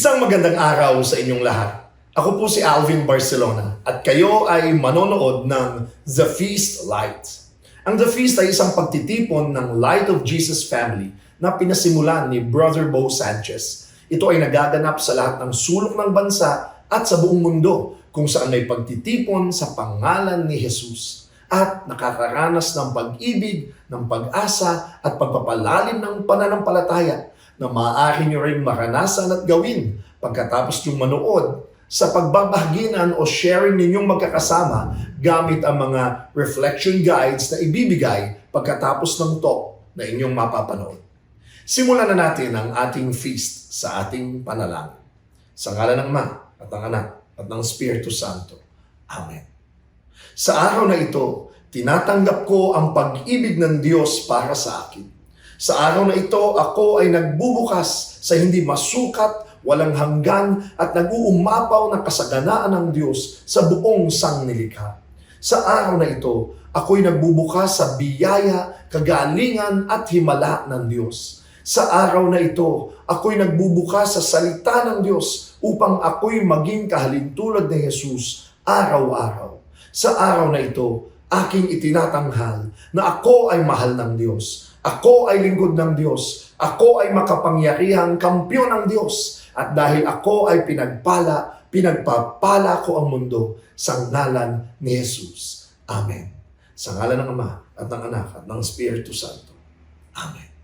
Isang magandang araw sa inyong lahat. Ako po si Alvin Barcelona at kayo ay manonood ng The Feast Light. Ang The Feast ay isang pagtitipon ng Light of Jesus Family na pinasimulan ni Brother Bo Sanchez. Ito ay nagaganap sa lahat ng sulok ng bansa at sa buong mundo kung saan may pagtitipon sa pangalan ni Jesus at nakakaranas ng pag-ibig, ng pag-asa at pagpapalalim ng pananampalataya na maaari nyo rin maranasan at gawin pagkatapos yung manood sa pagbabahaginan o sharing ninyong magkakasama gamit ang mga reflection guides na ibibigay pagkatapos ng talk na inyong mapapanood. Simulan na natin ang ating feast sa ating panalangin. Sa ngalan ng Ama at ng Anak at ng Espiritu Santo. Amen. Sa araw na ito, tinatanggap ko ang pag-ibig ng Diyos para sa akin. Sa araw na ito, ako ay nagbubukas sa hindi masukat, walang hanggan at nag-uumapaw ng kasaganaan ng Diyos sa buong sangnilikha. Sa araw na ito, ako'y nagbubukas sa biyaya, kagalingan at himala ng Diyos. Sa araw na ito, ako'y nagbubukas sa salita ng Diyos upang ako'y maging kahalintulad ni Jesus araw-araw. Sa araw na ito, aking itinatanghal na ako ay mahal ng Diyos. Ako ay lingkod ng Diyos. Ako ay makapangyarihang kampiyon ng Diyos. At dahil ako ay pinagpapala ko ang mundo sa ngalan ni Jesus. Amen. Sa ngalan ng Ama at ng Anak at ng Espiritu Santo. Amen.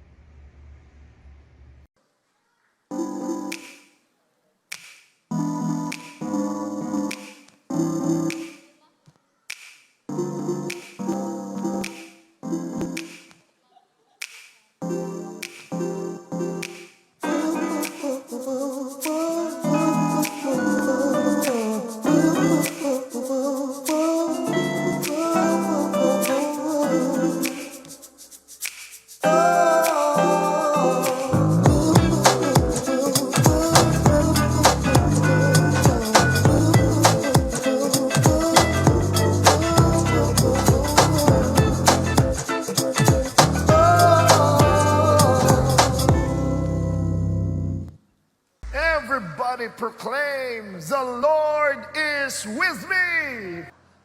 Everybody proclaim, the Lord is with me.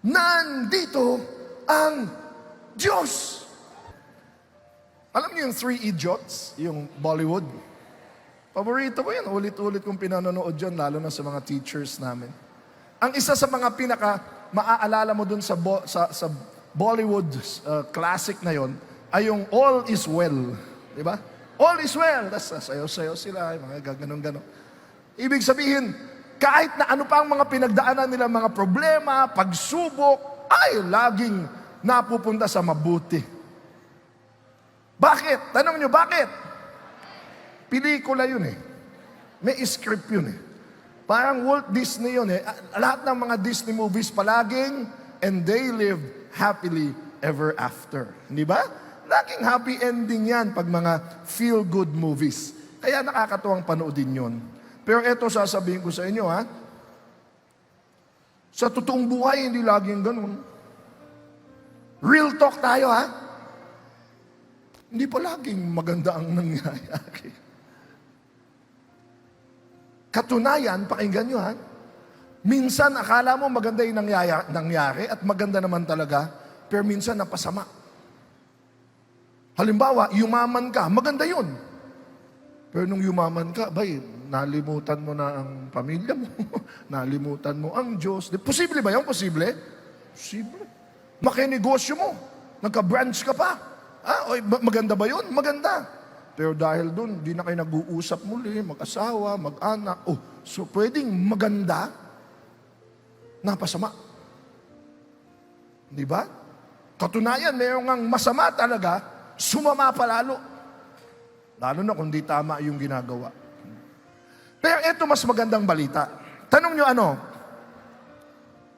Nandito ang Diyos. Alam niyo yung Three Idiots, yung Bollywood? Paborito ko yan. Ulit-ulit kong pinanonood yun, lalo na sa mga teachers namin. Ang isa sa mga pinaka maaalala mo dun sa Bollywood classic na yon ay yung All is Well. Di ba? All is well. Tapos sayo-sayo sila, mga gaganong-ganon. Ibig sabihin, kahit na ano pa ang mga pinagdaanan nila, mga problema, pagsubok, ay laging napupunta sa mabuti. Bakit? Tanong nyo, bakit? Pelikula yun eh. May script yun eh. Parang Walt Disney yun eh. Lahat ng mga Disney movies palaging, and they lived happily ever after. Hindi ba? Laging happy ending yan pag mga feel-good movies. Kaya nakakatuwang panoodin yun. Pero eto sasabihin ko sa inyo, ha? Sa totoong buhay, hindi laging ganun. Real talk tayo, ha? Hindi pa laging maganda ang nangyayari. Katunayan, pakinggan nyo, ha? Minsan, akala mo maganda yung nangyari at maganda naman talaga, pero minsan napasama. Halimbawa, yumaman ka, maganda yun. Pero nung yumaman ka, nalimutan mo na ang pamilya mo, nalimutan mo ang Diyos. Posible ba yun? Posible? Posible. Makinegosyo mo, nagka-branch ka pa. Maganda ba yun? Maganda. Pero dahil doon, di na kayo nag-uusap muli, mag-asawa, mag-anak. So pwedeng maganda, napasama. Di ba? Katunayan, mayroong ang masama talaga, sumama pa lalo. Lalo na kung di tama yung ginagawa. Pero ito mas magandang balita. Tanong nyo ano?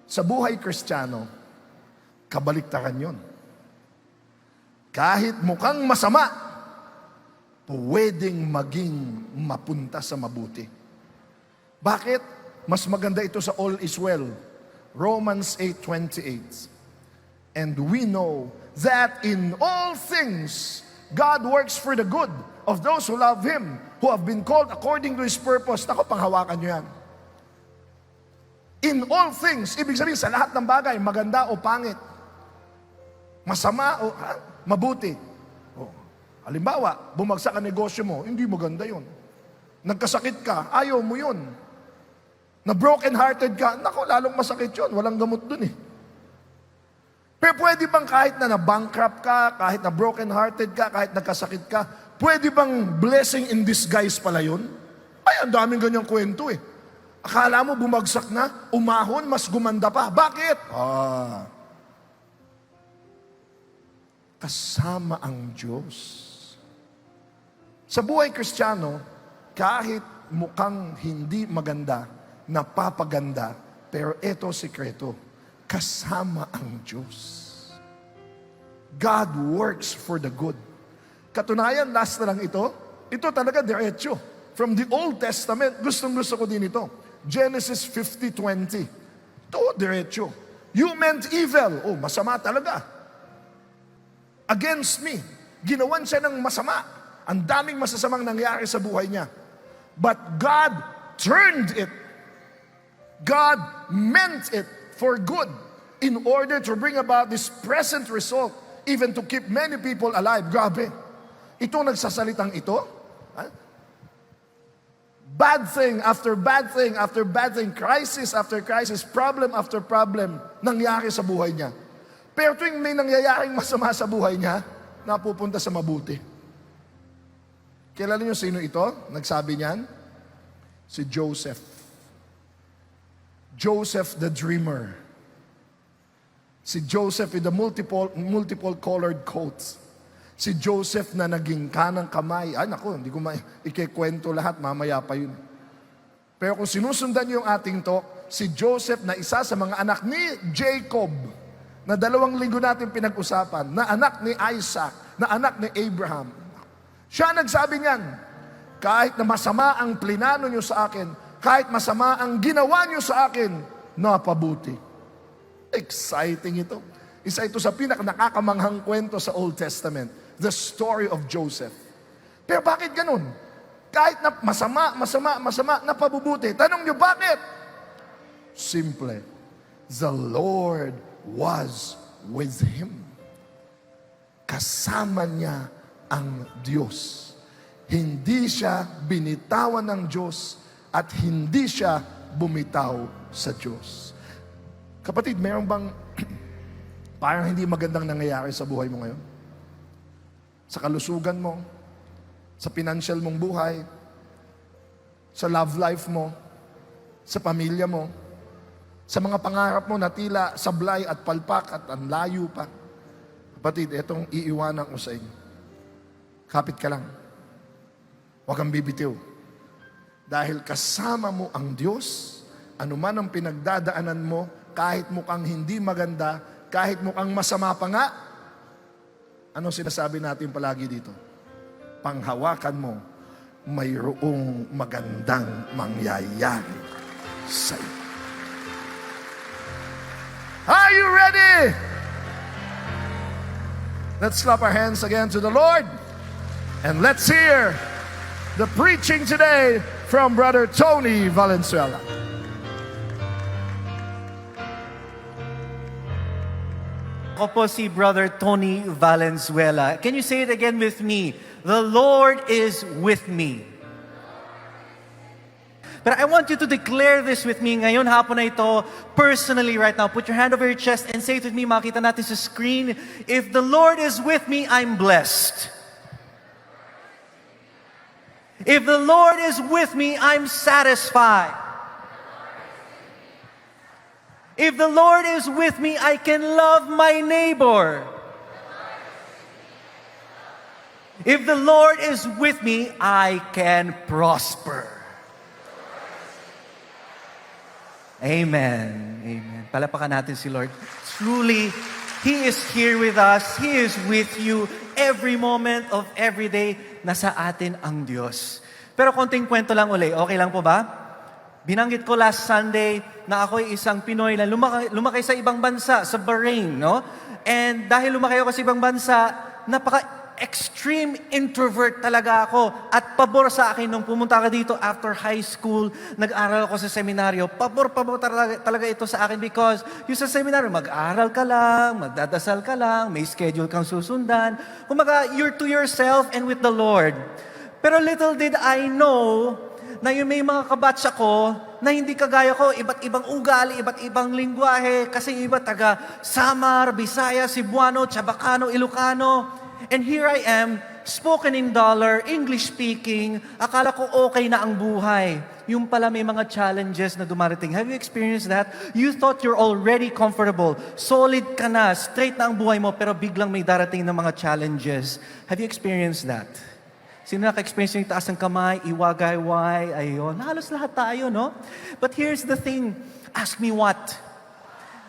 Sa buhay Kristiyano, kabaliktaran yon. Kahit mukhang masama, pwedeng maging mapunta sa mabuti. Bakit? Mas maganda ito sa all is well. Romans 8:28. And we know that in all things God works for the good of those who love Him, who have been called according to His purpose. Ako, panghawakan nyo yan. In all things, ibig sabihin sa lahat ng bagay, maganda o pangit, masama o mabuti. O, halimbawa, bumagsak ang negosyo mo, hindi maganda yun. Nagkasakit ka, ayaw mo yun. Na broken-hearted ka, nako, lalong masakit yun. Walang gamot dun eh. Pero pwede bang kahit na na-bankrupt ka, kahit na broken-hearted ka, kahit nagkasakit ka, pwede bang blessing in disguise pala yun? Ay, ang daming ganyang kwento eh. Akala mo bumagsak na, umahon, mas gumanda pa. Bakit? Kasama ang Diyos. Sa buhay Kristiyano, kahit mukhang hindi maganda, napapaganda, pero eto sikreto, kasama ang Diyos. God works for the good. Katunayan, last na lang ito. Ito talaga diretso. From the Old Testament, gustong-gusto ko din ito. Genesis 50:20. Ito, diretso. You meant evil. Oh, masama talaga. Against me. Ginawan siya ng masama. Ang daming masasamang nangyari sa buhay niya. But God turned it. God meant it for good in order to bring about this present result, even to keep many people alive. Grabe. Ito nagsasalitang ito. Bad thing after bad thing after bad thing, crisis after crisis, problem after problem, nangyari sa buhay niya. Pero tuwing may nangyayaring masama sa buhay niya, napupunta sa mabuti. Kilala niyo sino ito? Nagsabi niyan? Si Joseph. Joseph the dreamer. Si Joseph with the multiple colored coats. Si Joseph na naging kanang kamay. Ay naku, hindi ko ikikwento lahat, mamaya pa yun. Pero kung sinusundan niyo yung ating talk, si Joseph na isa sa mga anak ni Jacob, na 2 linggo natin pinag-usapan, na anak ni Isaac, na anak ni Abraham. Siya nagsabi niyan, kahit na masama ang plinano niyo sa akin, kahit masama ang ginawa niyo sa akin, napabuti. Exciting ito. Isa ito sa nakakamanghang kwento sa Old Testament. The story of Joseph. Pero bakit ganun? Kahit na masama, napabubuti. Tanong niyo, bakit? Simple. The Lord was with him. Kasama niya ang Diyos. Hindi siya binitawan ng Diyos at hindi siya bumitaw sa Diyos. Kapatid, meron bang parang hindi magandang nangyayari sa buhay mo ngayon? Sa kalusugan mo, sa financial mong buhay, sa love life mo, sa pamilya mo, sa mga pangarap mo na tila sablay at palpak at ang layo pa. Kapatid, itong iiwanan ko sa inyo. Kapit ka lang. Huwag kang bibitiw. Dahil kasama mo ang Diyos, anuman ang pinagdadaanan mo, kahit mukhang hindi maganda, kahit mukhang masama pa nga, ano sinasabi natin palagi dito? Panghawakan mo, mayroong magandang mangyayari sa iyo. Are you ready? Let's clap our hands again to the Lord. And let's hear the preaching today from Brother Tony Valenzuela. Ako po si Brother Tony Valenzuela. Can you say it again with me? The Lord is with me. But I want you to declare this with me ngayon hapon na ito, personally right now. Put your hand over your chest and say it with me. Makita natin sa screen. If the Lord is with me, I'm blessed. If the Lord is with me, I'm satisfied. If the Lord is with me, I can love my neighbor. If the Lord is with me, I can prosper. Amen. Amen. Palapakan natin si Lord. Truly, He is here with us. He is with you every moment of every day. Nasa atin ang Diyos. Pero konting kwento lang uli. Okay lang po ba? Binanggit ko last Sunday na ako'y isang Pinoy na lumaki sa ibang bansa, sa Bahrain, no? And dahil lumaki ako sa ibang bansa, extreme introvert talaga ako. At pabor sa akin nung pumunta ka dito after high school, nag-aral ako sa seminaryo. Pabor talaga ito sa akin because yung sa seminaryo, mag-aral ka lang, magdadasal ka lang, may schedule kang susundan. Kumaga, you're to yourself and with the Lord. Pero little did I know na yung may mga kabatch ako na hindi kagaya ko, iba't ibang ugali, iba't ibang lingwahe, kasi iba taga Samar, Bisaya, Cebuano, Chabacano, Ilocano. And here I am, spoken in dollar, English speaking, akala ko okay na ang buhay. Yung pala may mga challenges na dumarating. Have you experienced that? You thought you're already comfortable, solid ka na, straight na ang buhay mo, pero biglang may darating na mga challenges. Have you experienced that? Sino naka-experience yung taas ng kamay, iwagayway, ayon. Halos lahat tayo, no? But here's the thing. Ask me what?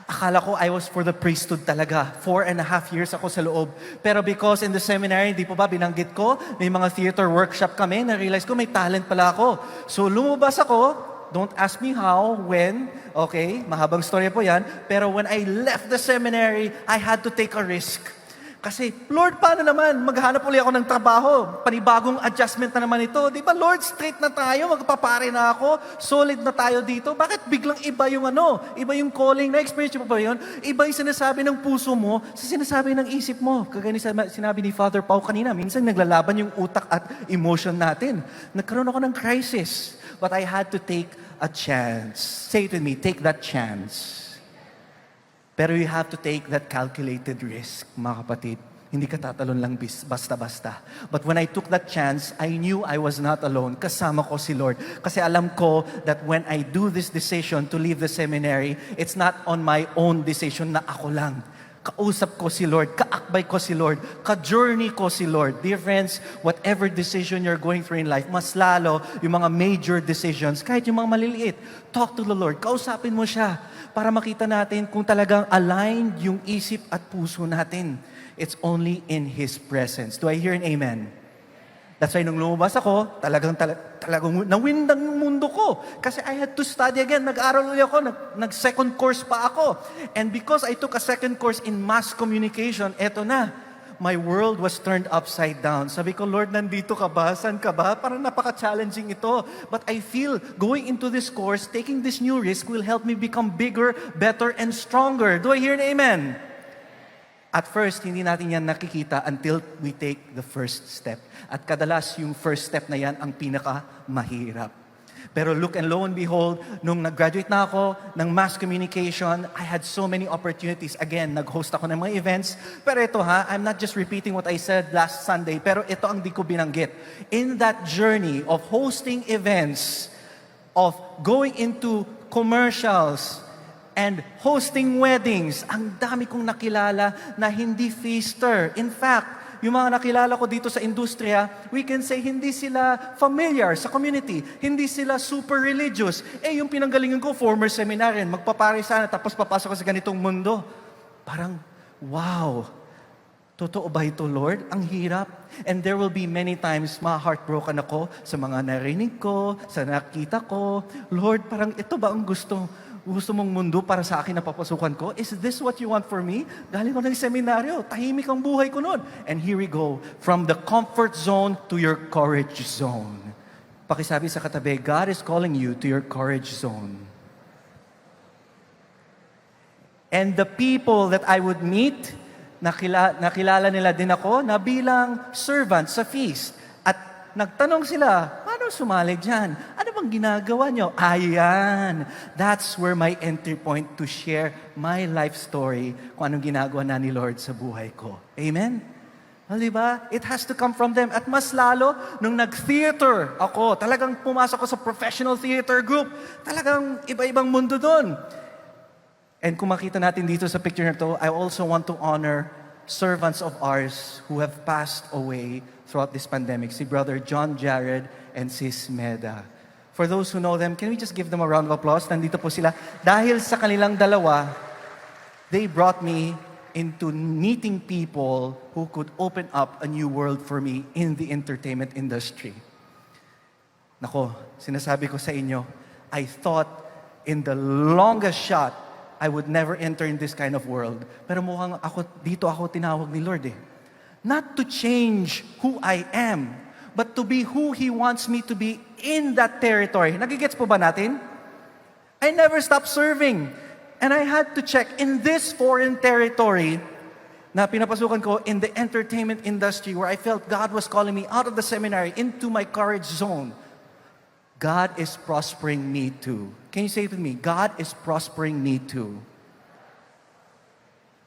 Akala ko I was for the priesthood talaga. 4.5 years ako sa loob. Pero because in the seminary, di po ba binanggit ko, may mga theater workshop kami, na-realize ko may talent pala ako. So lumabas ako, don't ask me how, when, okay, mahabang story po yan. Pero when I left the seminary, I had to take a risk. Kasi, Lord, paano naman? Maghanap ulit ako ng trabaho. Panibagong adjustment na naman ito. Di ba, Lord, straight na tayo. Magpapare na ako. Solid na tayo dito. Bakit biglang iba yung iba yung calling? Na-experience mo ba yun? Iba yung sinasabi ng puso mo sa sinasabi ng isip mo. Kagaya sinabi ni Father Pau kanina, minsan naglalaban yung utak at emotion natin. Nagkaroon ako ng crisis. But I had to take a chance. Say it with me, take that chance. Pero you have to take that calculated risk, mga kapatid. Hindi ka tatalon lang basta-basta. But when I took that chance, I knew I was not alone. Kasama ko si Lord. Kasi alam ko that when I do this decision to leave the seminary, it's not on my own decision na ako lang. Kausap ko si Lord, kaakbay ko si Lord, ka-journey ko si Lord. Dear friends, whatever decision you're going through in life, mas lalo yung mga major decisions, kahit yung mga maliliit, talk to the Lord, kausapin mo siya para makita natin kung talagang aligned yung isip at puso natin. It's only in His presence. Do I hear an amen? That's why nung lumabas ako, talagang nawindang yung mundo ko. Kasi I had to study again. Nag-aral ulit ako, nag-second course pa ako. And because I took a second course in mass communication, eto na, my world was turned upside down. Sabi ko, Lord, nandito ka ba? Saan ka ba? Parang napaka-challenging ito. But I feel going into this course, taking this new risk will help me become bigger, better, and stronger. Do I hear an amen? At first, hindi natin yan nakikita until we take the first step. At kadalas, yung first step na yan ang pinaka-mahirap. Pero look and lo and behold, nung nag-graduate na ako ng mass communication, I had so many opportunities. Again, nag-host ako ng mga events. Pero ito I'm not just repeating what I said last Sunday, pero ito ang di ko binanggit. In that journey of hosting events, of going into commercials, and hosting weddings, ang dami kong nakilala na hindi feaster. In fact, yung mga nakilala ko dito sa industriya, we can say hindi sila familiar sa community. Hindi sila super religious. Yung pinanggalingan ko, former seminarian, magpapare sana tapos papasok ko sa ganitong mundo. Parang, wow, totoo ba ito, Lord? Ang hirap. And there will be many times ma-heartbroken ako sa mga narinig ko, sa nakita ko. Lord, parang ito ba ang gusto mong mundo para sa akin na papasukan ko? Is this what you want for me? Galing ko ng seminaryo, tahimik ang buhay ko noon. And here we go, from the comfort zone to your courage zone. Pakisabi sa katabi, God is calling you to your courage zone. And the people that I would meet, nakilala nila din ako na bilang servant sa feast. At nagtanong sila, paano sumali dyan? Ano bang ginagawa nyo? Ayan. That's where my entry point to share my life story kung anong ginagawa na ni Lord sa buhay ko. Amen? Diba? It has to come from them. At mas lalo, nung nag-theater ako, talagang pumasok ko sa professional theater group, talagang iba-ibang mundo doon. And kung makita natin dito sa picture na to, I also want to honor servants of ours who have passed away throughout this pandemic. Si Brother John Jared and Sis Meda. For those who know them, can we just give them a round of applause? Nandito po sila. Dahil sa kanilang dalawa, they brought me into meeting people who could open up a new world for me in the entertainment industry. Nako, sinasabi ko sa inyo, I thought in the longest shot, I would never enter in this kind of world. Pero mukhang dito ako tinawag ni Lord Not to change who I am, but to be who He wants me to be in that territory. Nagigets po ba natin? I never stopped serving. And I had to check in this foreign territory na pinapasukan ko in the entertainment industry where I felt God was calling me out of the seminary into my courage zone. God is prospering me too. Can you say it with me? God is prospering me too.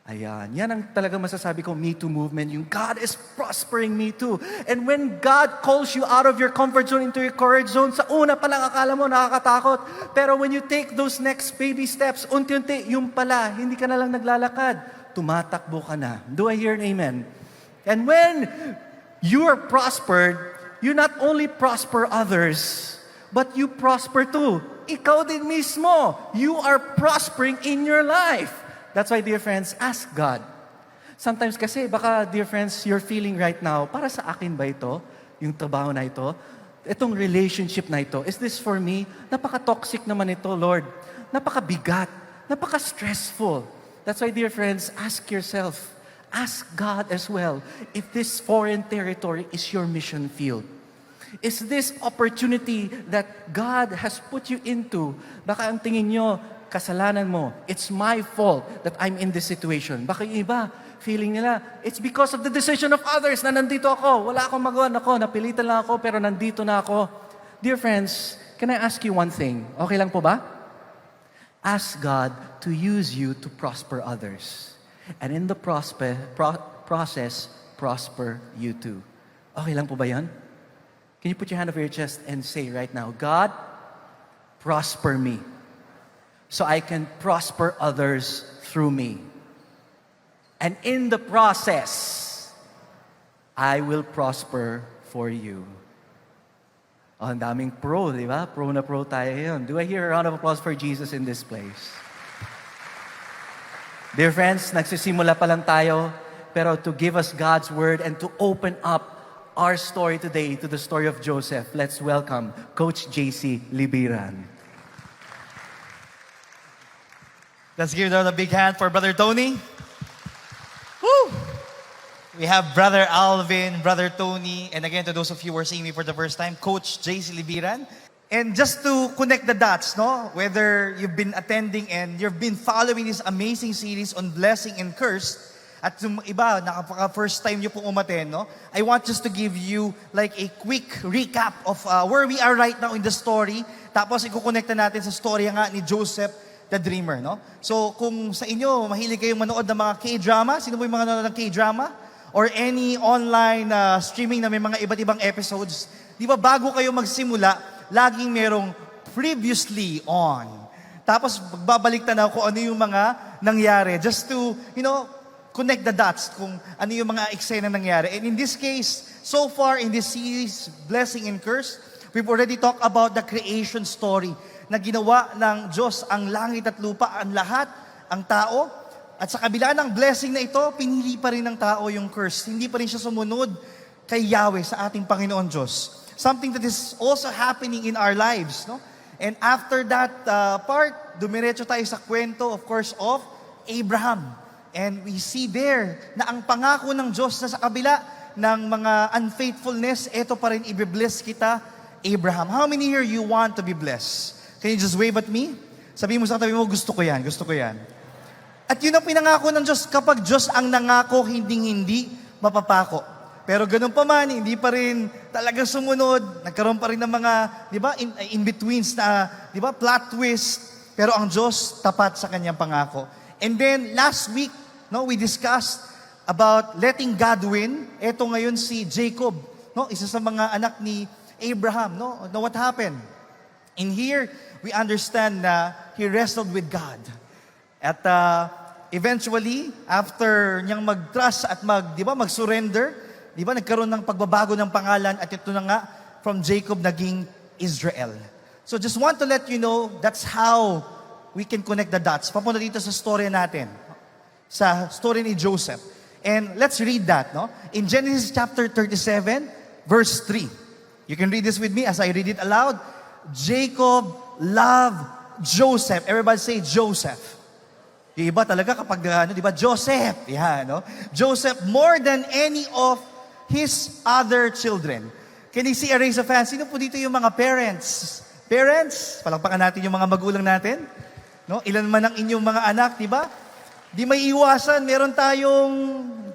Ayan, yan ang talagang masasabi ko, Me Too movement, yung God is prospering me too. And when God calls you out of your comfort zone into your courage zone, sa una pa lang akala mo nakakatakot. Pero when you take those next baby steps, unti-unti, yung pala, hindi ka na lang naglalakad. Tumatakbo ka na. Do I hear an amen? And when you are prospered, you not only prosper others, but you prosper too. Ikaw din mismo. You are prospering in your life. That's why, dear friends, ask God. Sometimes kasi, baka, dear friends, you're feeling right now, para sa akin ba ito? Yung trabaho na ito? Itong relationship na ito? Is this for me? Napaka-toxic naman ito, Lord. Napaka-bigat. Napaka-stressful. That's why, dear friends, ask yourself. Ask God as well if this foreign territory is your mission field. Is this opportunity that God has put you into? Baka ang tingin nyo, kasalanan mo, it's my fault that I'm in this situation. Baka yung iba, feeling nila, it's because of the decision of others na nandito ako. Wala akong magawa. Ako, napilitan lang ako, pero nandito na ako. Dear friends, can I ask you one thing? Okay lang po ba? Ask God to use you to prosper others. And in the process, prosper you too. Okay lang po ba yan? Can you put your hand over your chest and say right now, God, prosper me, so I can prosper others through me. And in the process, I will prosper for you. Oh, ang daming pro, di ba? Pro na pro tayo yun. Do I hear a round of applause for Jesus in this place? Dear friends, nagsisimula pa lang tayo, pero to give us God's word and to open up our story today to the story of Joseph, let's welcome Coach JC Libiran. Let's give them a big hand for Brother Tony. Woo! We have Brother Alvin, Brother Tony, and again, to those of you who are seeing me for the first time, Coach JC Libiran. And just to connect the dots, no? Whether you've been attending and you've been following this amazing series on blessing and curse, at yung iba, nakapaka-first time nyo pong umaten, no? I want just to give you like a quick recap of where we are right now in the story. Tapos ikukonekta natin sa storya nga ni Joseph, the dreamer, no? So, kung sa inyo, mahilig kayong manood ng mga K-drama, sino mo yung mga nanonood ng K-drama? Or any online streaming na may mga iba't ibang episodes, di ba bago kayo magsimula, laging merong previously on. Tapos, magbabalik tanaw kung ano yung mga nangyari. Just to, connect the dots kung ano yung mga eksena nangyari. And in this case, so far in this series, Blessing and Curse, we've already talked about the creation story na ginawa ng Diyos ang langit at lupa, ang lahat, ang tao. At sa kabila ng blessing na ito, pinili pa rin ng tao yung curse. Hindi pa rin siya sumunod kay Yahweh, sa ating Panginoon Diyos. Something that is also happening in our lives. No? And after that part, dumiretso tayo sa kwento, of course, of Abraham. And we see there na ang pangako ng Diyos na sa kabila ng mga unfaithfulness, eto pa rin, i-bless kita, Abraham. How many here you want to be blessed? Can you just wave at me? Sabihin mo sa katabi mo, gusto ko yan, gusto ko yan. At yun ang pinangako ng Diyos. Kapag Diyos ang nangako, hindi mapapako. Pero ganun pa man, hindi pa rin talagang sumunod. Nagkaroon pa rin ng mga, di ba, in-betweens na, di ba, plot twist. Pero ang Diyos, tapat sa kanyang pangako. And then, last week, we discussed about letting God win. Ito ngayon si Jacob, isa sa mga anak ni Abraham. Now, what happened? In here, we understand na he wrestled with God. At eventually, after niyang mag-trust at mag-surrender, nagkaroon ng pagbabago ng pangalan at ito na nga, from Jacob naging Israel. So just want to let you know, that's how we can connect the dots. Papunta dito sa story natin, sa story ni Joseph. And let's read that, no? In Genesis chapter 37, verse 3. You can read this with me as I read it aloud. Jacob loved Joseph. Everybody say Joseph. Yung iba talaga kapag, di ba, Joseph. Yan, no? Joseph more than any of his other children. Can you see a raise of hands? Sino po dito yung mga parents? Parents, palakpakan natin yung mga magulang natin. No? Ilan man ang inyong mga anak, di ba? Di may iwasan, meron tayong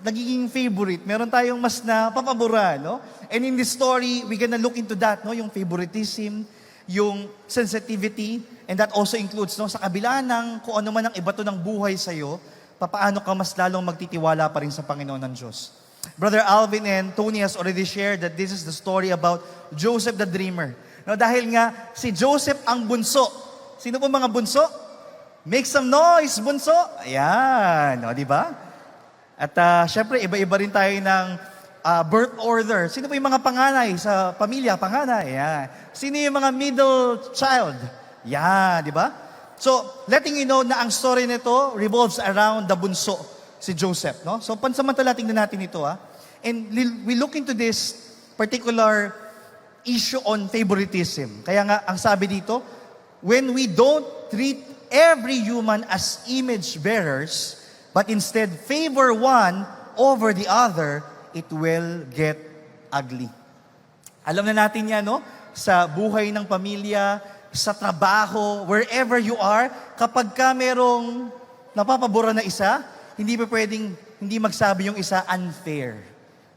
nagiging favorite, meron tayong mas na papaboran, no? And in this story, we're gonna look into that, no? Yung favoritism, yung sensitivity, and that also includes, no, sa kabila ng kung ano man ang ibato ng buhay sa'yo, papaano ka mas lalong magtitiwala pa rin sa Panginoon ng Diyos. Brother Alvin and Tony has already shared that this is the story about Joseph the Dreamer. No, dahil nga, si Joseph ang bunso. Sino po mga bunso? Make some noise, bunso. Ayan, o, di ba? At syempre, iba-iba rin tayo ng birth order. Sino po yung mga panganay sa pamilya? Panganay, ayan. Sino yung mga middle child? Yan, di ba? So, letting you know na ang story nito revolves around the bunso, si Joseph, no? So, pansamantala tingnan natin ito, And we look into this particular issue on favoritism. Kaya nga, ang sabi dito, when we don't treat every human as image bearers, but instead favor one over the other, it will get ugly. Alam na natin yan, no? Sa buhay ng pamilya, sa trabaho, wherever you are, kapag ka merong napapabura na isa, hindi pa pwedeng hindi magsabi yung isa unfair.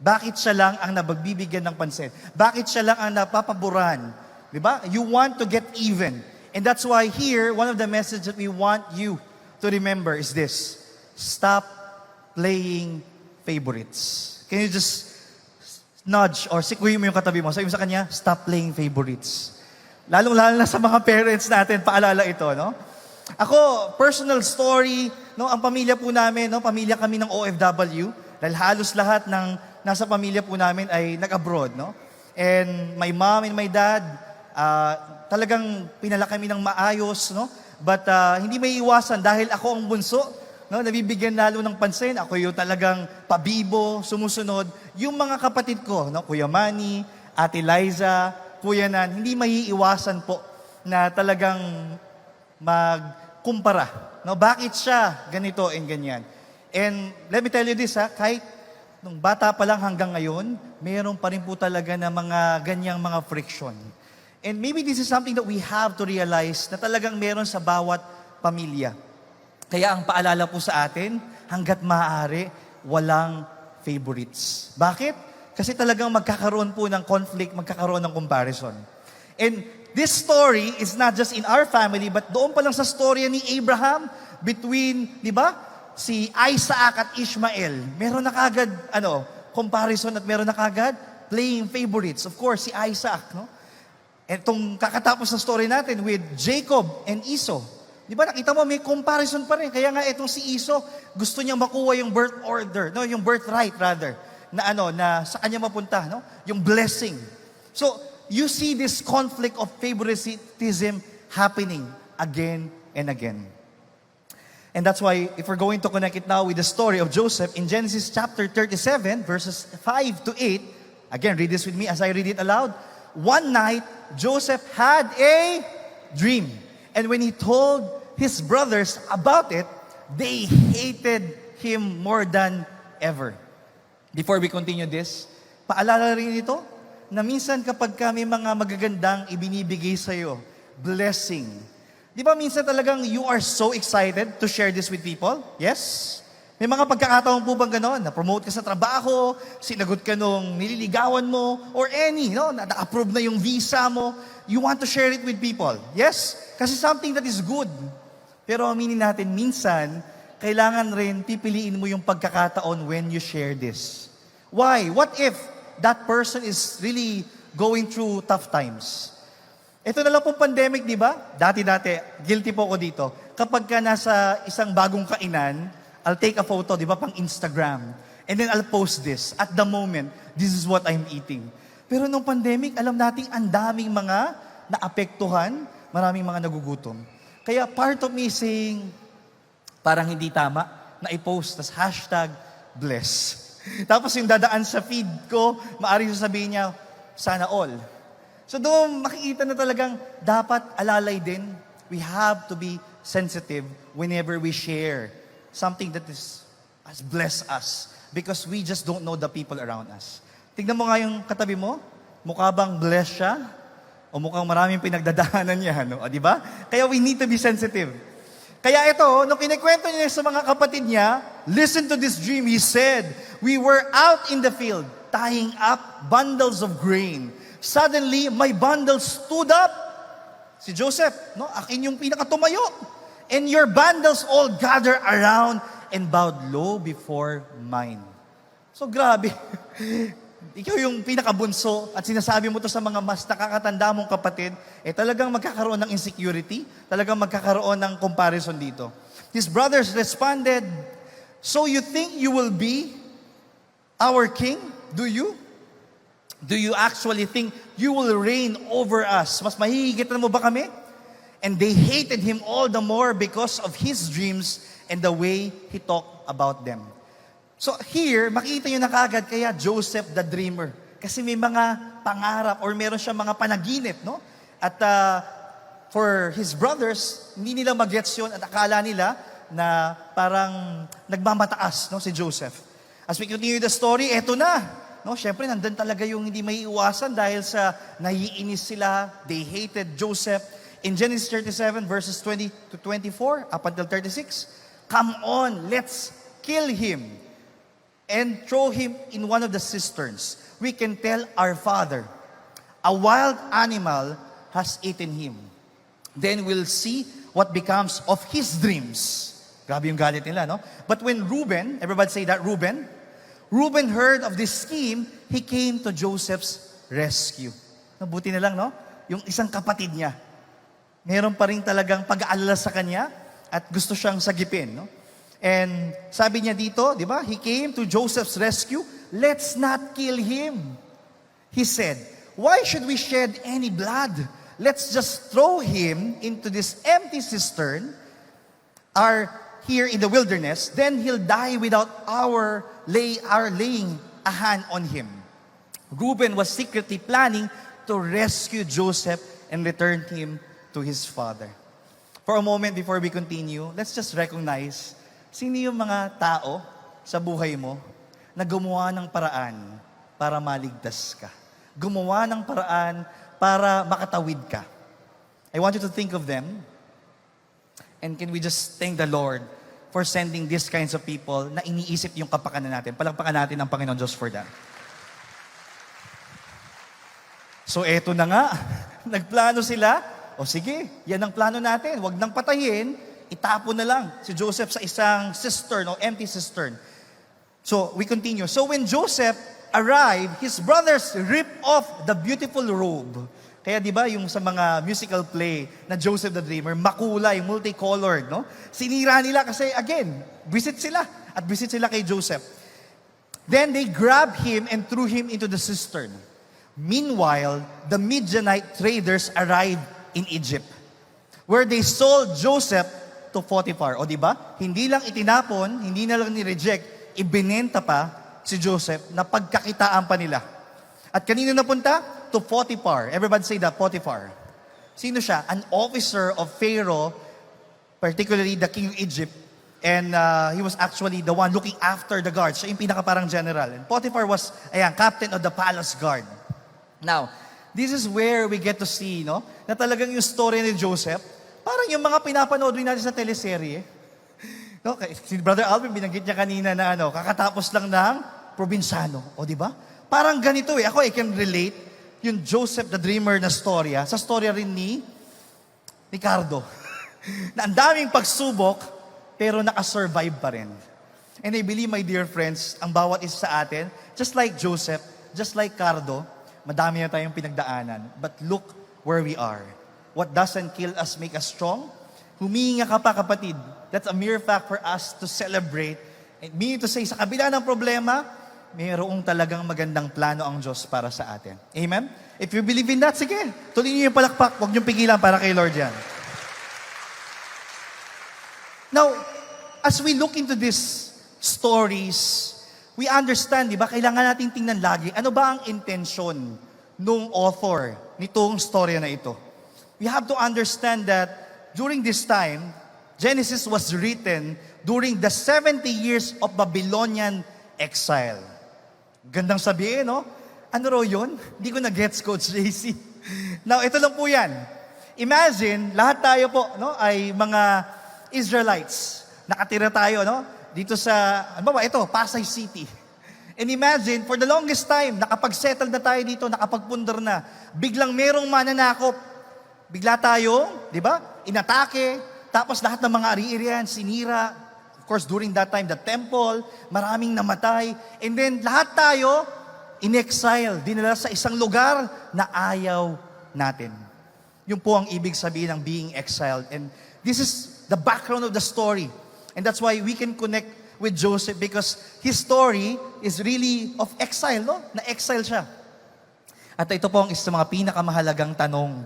Bakit siya lang ang nabagbibigyan ng pansin? Bakit siya lang ang napapaboran? Di ba? You want to get even. And that's why here, one of the messages that we want you to remember is this. Stop playing favorites. Can you just nudge or sikuyin mo yung katabi mo? Sabi mo sa kanya, stop playing favorites. Lalong-lalo na sa mga parents natin, paalala ito, no? Ako, personal story, no, ang pamilya po namin, no, pamilya kami ng OFW, dahil halos lahat ng nasa pamilya po namin ay nag-abroad, no? And my mom and my dad, talagang pinalaki kami ng maayos, no? But hindi may iwasan dahil ako ang bunso, no? Nabibigyan lalo ng pansin. Ako yung talagang pabibo, sumusunod. Yung mga kapatid ko, no? Kuya Manny, Ate Liza, Kuya Nan, hindi maiiwasan po na talagang magkumpara. No? Bakit siya ganito and ganyan? And let me tell you this, kahit nung bata pa lang hanggang ngayon, mayroon pa rin po talaga na mga ganyang mga friction. And maybe this is something that we have to realize na talagang meron sa bawat pamilya. Kaya ang paalala po sa atin, hanggat maaari, walang favorites. Bakit? Kasi talagang magkakaroon po ng conflict, magkakaroon ng comparison. And this story is not just in our family, but doon pa lang sa storya ni Abraham between, di ba? Si Isaac at Ishmael. Meron na kagad, comparison at meron na kagad playing favorites. Of course, si Isaac, no? Itong kakatapos na story natin with Jacob and Esau. Di ba nakita mo, may comparison pa rin. Kaya nga itong si Esau, gusto niyang makuha yung birth order, no? Yung birthright rather, na sa kanya mapunta, no? Yung blessing. So, you see this conflict of favoritism happening again and again. And that's why, if we're going to connect it now with the story of Joseph, in Genesis chapter 37, verses 5 to 8, again, read this with me as I read it aloud. One night, Joseph had a dream. And when he told his brothers about it, they hated him more than ever. Before we continue this, paalala rin ito, na minsan kapag kami mga magagandang ibinibigay sa'yo, blessing. Di ba minsan talagang you are so excited to share this with people? Yes? May mga pagkakataon po bang gano'n? Na-promote ka sa trabaho, sinagot ka nung nililigawan mo, or any, no? Na-approve na yung visa mo. You want to share it with people. Yes? Kasi something that is good. Pero aminin natin, minsan, kailangan rin pipiliin mo yung pagkakataon when you share this. Why? What if that person is really going through tough times? Ito na lang pong pandemic, di ba? Dati-dati, guilty po ako dito. Kapag ka nasa isang bagong kainan, I'll take a photo, di ba, pang Instagram. And then I'll post this. At the moment, this is what I'm eating. Pero nung pandemic, alam natin ang daming mga naapektuhan, maraming mga nagugutom. Kaya part of me saying, parang hindi tama, na i-post, tas #bless. Tapos yung dadaan sa feed ko, maaaring sasabihin niya, sana all. So doon makikita na talagang dapat alalay din, we have to be sensitive whenever we share something that has blessed us because we just don't know the people around us. Tignan mo nga yung katabi mo, mukha bang blessed siya? O mukhang maraming pinagdadaanan niya, no? O, di ba? Kaya we need to be sensitive. Kaya ito, nung kinikwento niya sa mga kapatid niya, listen to this dream. He said, we were out in the field, tying up bundles of grain. Suddenly, my bundle stood up. Si Joseph, no? Akin yung pinakatumayo. And your bundles all gather around and bowed low before mine. So grabe. Ikaw yung pinakabunso at sinasabi mo to sa mga mas nakakatanda mong kapatid, talagang magkakaroon ng insecurity, talagang magkakaroon ng comparison dito. His brothers responded, so you think you will be our king? Do you? Do you actually think you will reign over us? Mas mahihigitan mo ba kami? And they hated him all the more because of his dreams and the way he talked about them. So here, makita nyo na kagad kaya Joseph the dreamer. Kasi may mga pangarap or meron siya mga panaginip, no? At for his brothers, hindi nila magets yun at akala nila na parang nagmamataas, no, si Joseph. As we continue the story, eto na. No, syempre, nandun talaga yung hindi may iwasan dahil sa naiinis sila. They hated Joseph. In Genesis 37, verses 20 to 24, up until 36, come on, let's kill him and throw him in one of the cisterns. We can tell our father, a wild animal has eaten him. Then we'll see what becomes of his dreams. Grabe yung galit nila, no? But when Reuben, everybody say that, Reuben heard of this scheme, he came to Joseph's rescue. Nabuti na lang, no? Yung isang kapatid niya. Meron pa rin talagang pag-aalala sa kanya at gusto siyang sagipin, no? And sabi niya dito, di ba? He came to Joseph's rescue. Let's not kill him. He said, why should we shed any blood? Let's just throw him into this empty cistern here in the wilderness. Then he'll die without our laying a hand on him. Reuben was secretly planning to rescue Joseph and return him to his father. For a moment before we continue, let's just recognize sino yung mga tao sa buhay mo na gumawa ng paraan para maligtas ka. Gumawa ng paraan para makatawid ka. I want you to think of them. And can we just thank the Lord for sending these kinds of people na iniisip yung kapakanan natin. Palakpakan natin ang Panginoon Diyos for that. So eto na nga, nagplano sila. O sige, yan ang plano natin. Huwag nang patayin, itapon na lang si Joseph sa isang cistern o empty cistern. So we continue. So when Joseph arrived, his brothers ripped off the beautiful robe. Kaya di ba yung sa mga musical play na Joseph the Dreamer, makulay, multicolored, no? Sinira nila kasi again, visit sila kay Joseph. Then they grabbed him and threw him into the cistern. Meanwhile, the Midianite traders arrived in Egypt, where they sold Joseph to Potiphar. O di ba? Hindi lang itinapon, hindi na lang ni-reject, ibinenta pa si Joseph na pagkakitaan pa nila. At kanino napunta? To Potiphar. Everybody say that, Potiphar. Sino siya? An officer of Pharaoh, particularly the king of Egypt. And he was actually the one looking after the guards. Siya yung pinakaparang general. And Potiphar was, captain of the palace guard. Now, this is where we get to see, no? Na talagang yung story ni Joseph, parang yung mga pinapanood rin natin sa teleserye. No? Si Brother Alvin, binanggit niya kanina na kakatapos lang ng probinsyano. O di ba? Parang ganito eh. Ako, I can relate yung Joseph the Dreamer na storya sa storya rin ni Ricardo. Na ang daming pagsubok, pero nakasurvive pa rin. And I believe, my dear friends, ang bawat isa sa atin, just like Joseph, just like Cardo, madami na tayong pinagdaanan. But look where we are. What doesn't kill us make us strong. Huminga ka pa, kapatid. That's a mere fact for us to celebrate. And meaning to say, sa kabila ng problema, mayroong talagang magandang plano ang Diyos para sa atin. Amen? If you believe in that, sige. Tuloy niyo yung palakpak. Huwag niyong pigilan para kay Lord yan. Now, as we look into these stories, we understand, di ba, kailangan natin tingnan lagi, ano ba ang intensyon nung author nitong storya na ito? We have to understand that during this time, Genesis was written during the 70 years of Babylonian exile. Gandang sabihin, no? Ano raw yun? Hindi ko na-gets, Coach JC. Now, ito lang po yan. Imagine, lahat tayo po no, ay mga Israelites. Nakatira tayo no, dito sa, ano ba, ito, Pasay City. And imagine, for the longest time, nakapag-settle na tayo dito, nakapagpundar na. Biglang merong mananakop. Bigla tayo, di ba, inatake. Tapos lahat ng mga ari-arian, sinira. Of course, during that time, the temple, maraming namatay. And then, lahat tayo, in-exile, dinala sa isang lugar na ayaw natin. Yun po ang ibig sabihin ng being exiled. And this is the background of the story. And that's why we can connect with Joseph because his story is really of exile, no? Na-exile siya. At ito po ang isa sa mga pinakamahalagang tanong.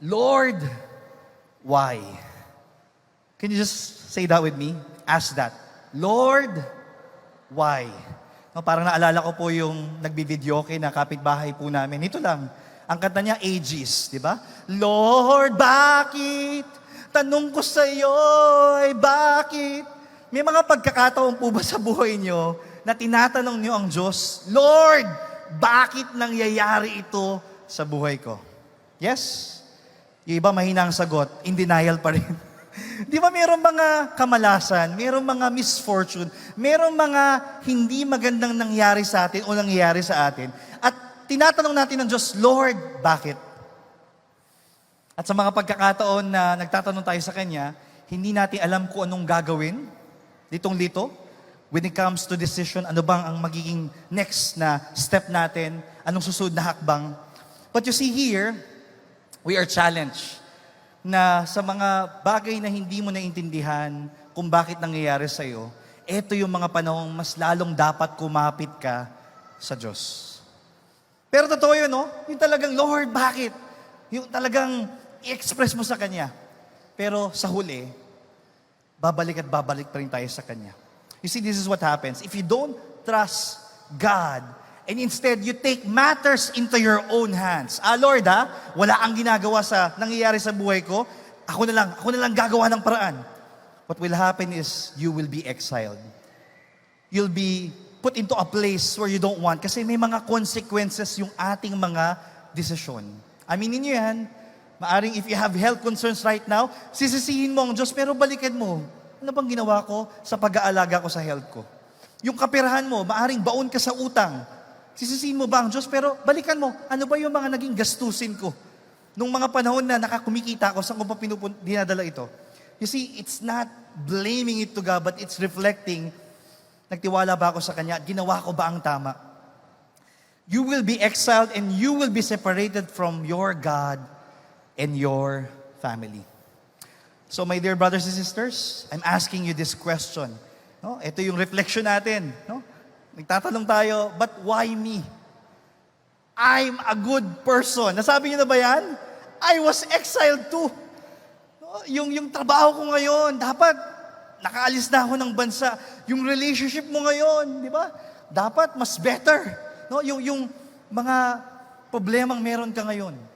Lord, why? Can you just say that with me? Ask that. Lord, why? No, parang naalala ko po yung nagbibidyoke na kapitbahay po namin. Ito lang, ang kanta niya, Aegis, di ba? Lord, bakit? Tanong ko sa iyo ay bakit? May mga pagkakataon po ba sa buhay niyo na tinatanong niyo ang Diyos, Lord, bakit nangyayari ito sa buhay ko? Yes? Yung iba mahina ang sagot, in denial pa rin. Di ba mayroong mga kamalasan, mayroong mga misfortune, mayroong mga hindi magandang nangyari sa atin o nangyayari sa atin. At tinatanong natin ng Diyos, Lord, bakit? At sa mga pagkakataon na nagtatanong tayo sa Kanya, hindi natin alam kung anong gagawin, litong-lito, when it comes to decision, ano bang ang magiging next na step natin, anong susunod na hakbang. But you see here, we are challenged na sa mga bagay na hindi mo naintindihan kung bakit nangyayari sa iyo, ito yung mga panahong mas lalong dapat kumapit ka sa Diyos. Pero totoo yun, no? Yung talagang, Lord, bakit? Yung talagang i-express mo sa Kanya. Pero sa huli, babalik at babalik pa rin tayo sa Kanya. You see, this is what happens. If you don't trust God, and instead you take matters into your own hands. Lord, wala kang ginagawa sa nangyayari sa buhay ko, ako na lang gagawa ng paraan. What will happen is, you will be exiled. You'll be put into a place where you don't want kasi may mga consequences yung ating mga desisyon. Aminin niyo yan. Maaring if you have health concerns right now, sisisihin mo ang Diyos, pero balikan mo. Ano bang ginawa ko sa pag-aalaga ko sa health ko? Yung kapirahan mo, maaring baon ka sa utang. Sisisihin mo ba ang Diyos, pero balikan mo. Ano ba yung mga naging gastusin ko? Nung mga panahon na nakakumikita ko, saan ko pa dinadala ito? You see, it's not blaming it to God, but it's reflecting, nagtiwala ba ako sa Kanya at ginawa ko ba ang tama? You will be exiled and you will be separated from your God and your family. So my dear brothers and sisters, I'm asking you this question. No? Ito yung reflection natin. No? Nagtatanong tayo, but why me? I'm a good person. Nasabi niyo na ba yan? I was exiled too. No? Yung trabaho ko ngayon, dapat nakaalis na ako ng bansa. Yung relationship mo ngayon, di ba? Dapat mas better. No? Yung mga problemang meron ka ngayon.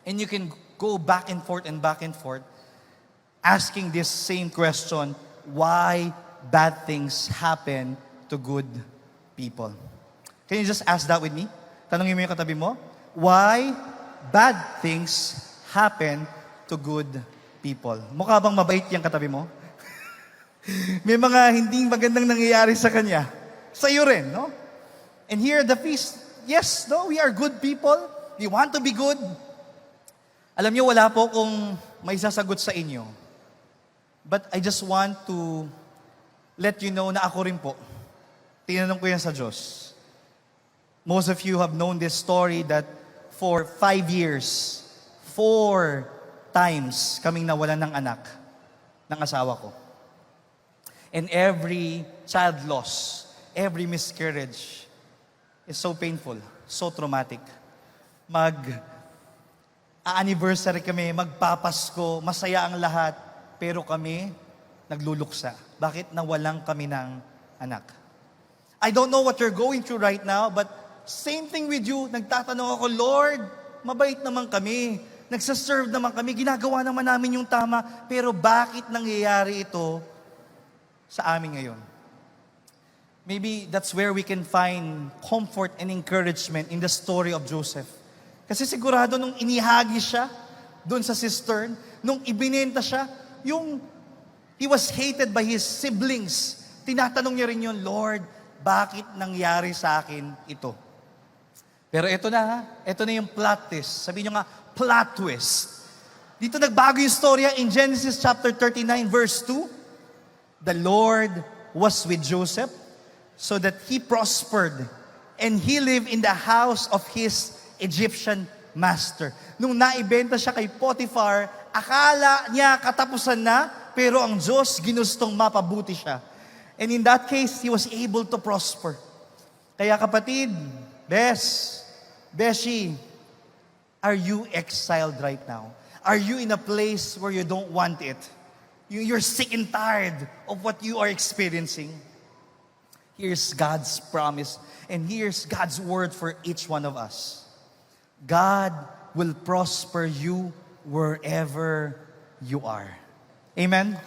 And you can go back and forth, asking this same question, why bad things happen to good people? Can you just ask that with me? Tanungin mo yung katabi mo. Why bad things happen to good people? Mukha bang mabait yung katabi mo? May mga hindi magandang nangyayari sa kanya. Sa iyo rin, no? And here the feast, yes, no, we are good people. We want to be good. Alam niyo, wala po kung may sasagot sa inyo. But I just want to let you know na ako rin po. Tinanong ko yan sa Diyos. Most of you have known this story that for 5 years, 4 times kaming nawalan ng anak ng asawa ko. And every child loss, every miscarriage is so painful, so traumatic. Anniversary kami, magpapasko, masaya ang lahat, pero kami nagluluksa. Bakit nawalan kami ng anak? I don't know what you're going through right now, but same thing with you. Nagtatanong ako, Lord, mabait naman kami. nagsaserve naman kami, ginagawa naman namin yung tama, pero bakit nangyayari ito sa amin ngayon? Maybe that's where we can find comfort and encouragement in the story of Joseph. Kasi sigurado nung inihagi siya doon sa cistern, nung ibinenta siya, he was hated by his siblings. Tinatanong niya rin yun, Lord, bakit nangyari sa akin ito? Pero ito na yung plot twist. Sabihin nyo nga, plot twist. Dito nagbago yung storya in Genesis chapter 39 verse 2. The Lord was with Joseph so that he prospered and he lived in the house of his Egyptian master. Nung naibenta siya kay Potiphar, akala niya katapusan na, pero ang Diyos ginustong mapabuti siya. And in that case, he was able to prosper. Kaya kapatid, Beshi, are you exiled right now? Are you in a place where you don't want it? You're sick and tired of what you are experiencing? Here's God's promise, and here's God's word for each one of us. God will prosper you wherever you are. Amen?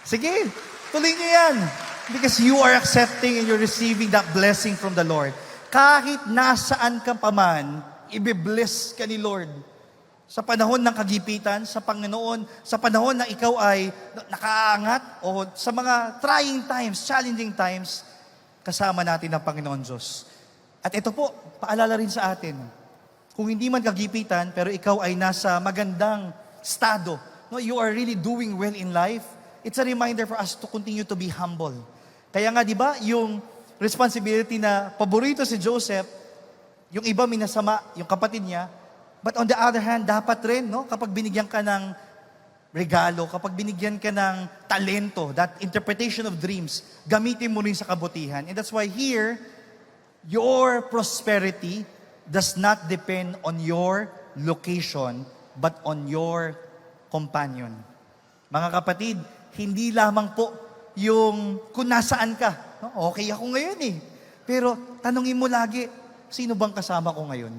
Sige, tuloy niyo yan. Because you are accepting and you're receiving that blessing from the Lord. Kahit nasaan ka pa man, ibibless ka ni Lord. Sa panahon ng kagipitan, sa Panginoon, sa panahon na ikaw ay nakaangat, o sa mga trying times, challenging times, kasama natin ang Panginoon Diyos. At ito po, paalala rin sa atin, kung hindi man kagipitan, pero ikaw ay nasa magandang estado, no, you are really doing well in life, it's a reminder for us to continue to be humble. Kaya nga, di ba, yung responsibility na paborito si Joseph, yung iba minasama, yung kapatid niya, but on the other hand, dapat rin, no, kapag binigyan ka ng regalo, kapag binigyan ka ng talento, that interpretation of dreams, gamitin mo rin sa kabutihan. And that's why here, your prosperity does not depend on your location, but on your companion. Mga kapatid, hindi lamang po yung kung nasaan ka. No, okay ako ngayon eh. Pero tanungin mo lagi, sino bang kasama ko ngayon?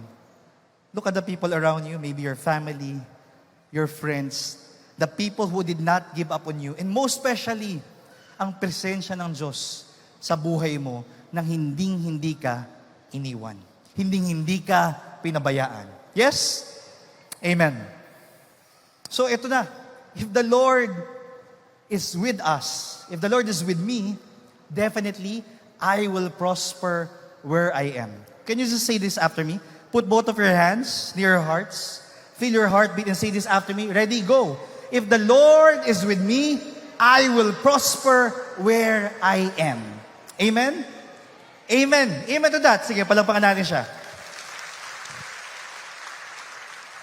Look at the people around you, maybe your family, your friends, the people who did not give up on you, and most especially, ang presensya ng Diyos sa buhay mo nang hindi ka iniwan. Hindi ka pinabayaan. Yes? Amen. So ito na, if the Lord is with us, if the Lord is with me, definitely, I will prosper where I am. Can you just say this after me? Put both of your hands near your hearts. Feel your heartbeat and say this after me. Ready? Go. If the Lord is with me, I will prosper where I am. Amen? Amen. Amen to that. Sige, palampakan natin siya.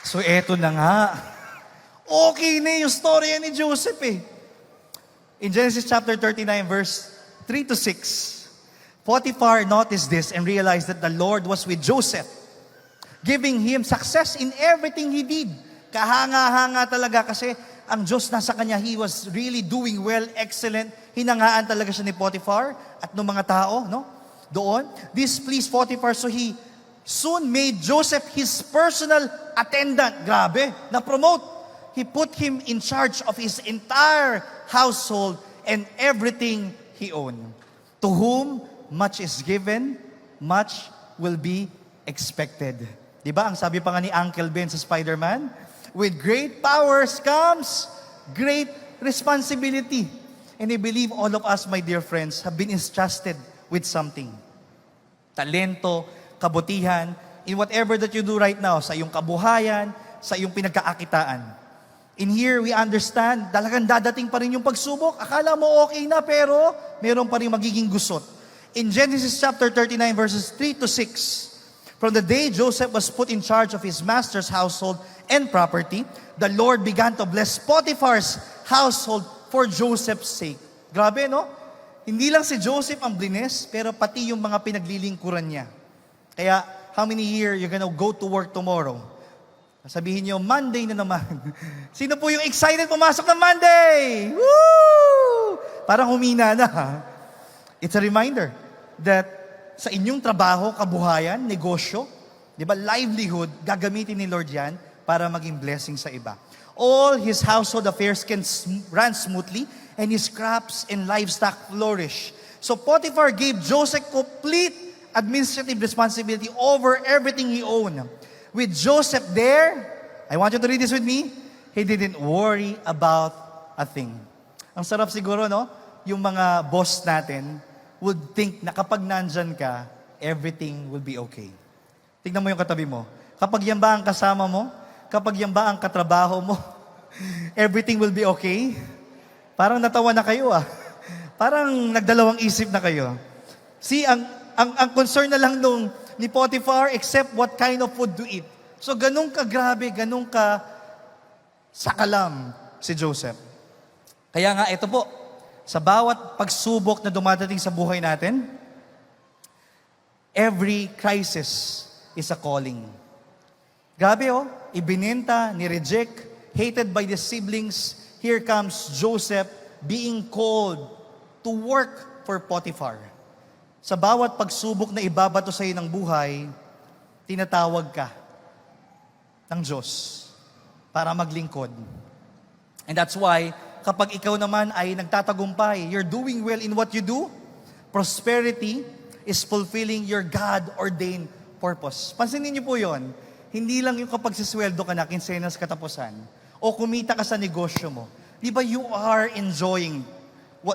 So, eto na nga. Okay na yung storya ni Joseph eh. In Genesis chapter 39, verse 3 to 6, Potiphar noticed this and realized that the Lord was with Joseph, giving him success in everything he did. Kahanga-hanga talaga kasi ang Diyos nasa kanya. He was really doing well, excellent. Hinangaan talaga siya ni Potiphar at ng mga tao, no? Doon. This pleased Potiphar, so he soon made Joseph his personal attendant. Grabe, na-promote. He put him in charge of his entire household and everything he owned. To whom much is given, much will be expected. Diba? Ang sabi pa nga ni Uncle Ben sa Spider-Man, with great powers comes great responsibility. And I believe all of us, my dear friends, have been entrusted with something. Talento, kabutihan, in whatever that you do right now, sa iyong kabuhayan, sa iyong pinagkaakitaan. In here, we understand, talagang dadating pa rin yung pagsubok. Akala mo okay na, pero meron pa rin magiging gusot. In Genesis chapter 39, verses 3 to 6, from the day Joseph was put in charge of his master's household and property, the Lord began to bless Potiphar's household for Joseph's sake. Grabe, no? Hindi lang si Joseph ang blines, pero pati yung mga pinaglilingkuran niya. Kaya, how many here you're gonna go to work tomorrow? Sabihin niyo, Monday na naman. Sino po yung excited pumasok ng Monday? Woo! Parang humina na, ha? It's a reminder that sa inyong trabaho, kabuhayan, negosyo, di ba, livelihood, gagamitin ni Lord yan para maging blessing sa iba. All his household affairs can run smoothly, and his crops and livestock flourish. So Potiphar gave Joseph complete administrative responsibility over everything he owned. With Joseph there, I want you to read this with me, he didn't worry about a thing. Ang sarap siguro, no? Yung mga boss natin would think na kapag nandyan ka, everything will be okay. Tignan mo yung katabi mo. Kapag yan ba ang kasama mo, kapag yan ba ang katrabaho mo, everything will be okay? Parang natawa na kayo Parang nagdalawang isip na kayo. See, ang concern na lang nung ni Potiphar, except what kind of food to eat. So ganun ka grabe, ganun ka sakalam si Joseph. Kaya nga, ito po, sa bawat pagsubok na dumadating sa buhay natin, every crisis is a calling. Grabe ibinenta, ni-reject, hated by the siblings. Here comes Joseph being called to work for Potiphar. Sa bawat pagsubok na ibabato sa iyo ng buhay, tinatawag ka ng Diyos para maglingkod. And that's why, kapag ikaw naman ay nagtatagumpay, you're doing well in what you do, prosperity is fulfilling your God-ordained purpose. Pansinin niyo po yon. Hindi lang yung kapag sisweldo ka na, kinsenas katapusan, o kumita ka sa negosyo mo. Di ba you are enjoying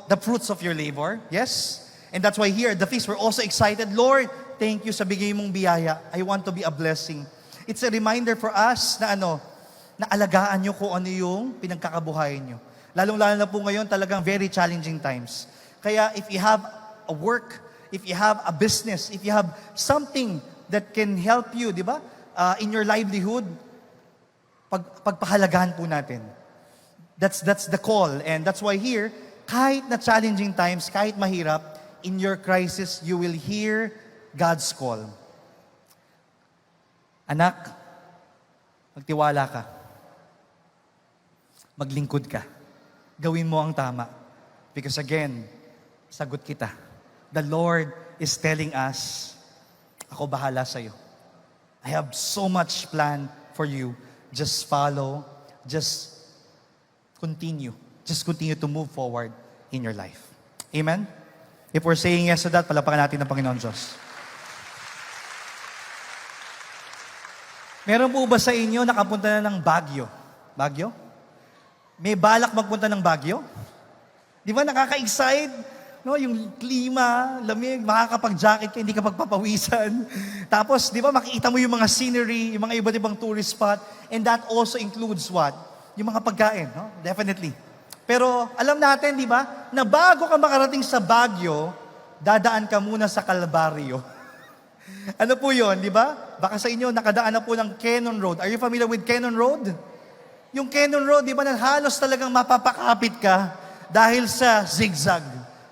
the fruits of your labor? Yes? And that's why here at the feast, we're also excited. Lord, thank you sa bigay mong biyaya. I want to be a blessing. It's a reminder for us na na alagaan nyo kung ano yung pinagkakabuhayan nyo. Lalong-lalo na po ngayon talagang very challenging times. Kaya if you have a work, if you have a business, if you have something that can help you, di ba? In your livelihood, pagpahalagaan po natin. That's the call. And that's why here, kahit na challenging times, kahit mahirap, in your crisis, you will hear God's call. Anak, magtiwala ka. Maglingkod ka. Gawin mo ang tama. Because again, sagot kita. The Lord is telling us, ako bahala sa'yo. I have so much plan for you. Just follow. Just continue. Just continue to move forward in your life. Amen? If we're saying yes to that, palapakan natin ng Panginoon Diyos. Meron po ba sa inyo nakapunta na ng Baguio? Baguio? May balak magpunta ng Baguio? Di ba nakaka-excite? No, yung klima, lamig, makakapag-jacket ka, hindi ka pagpapawisan. Tapos, di ba, makikita mo yung mga scenery, yung mga iba't ibang tourist spot, and that also includes what? Yung mga pagkain, no? Definitely. Pero, alam natin, di ba, na bago ka makarating sa Baguio, dadaan ka muna sa Calvario. Ano po yun, di ba? Baka sa inyo, nakadaan na po ng Cannon Road. Are you familiar with Cannon Road? Yung Cannon Road, di ba, na halos talagang mapapakapit ka dahil sa zigzag.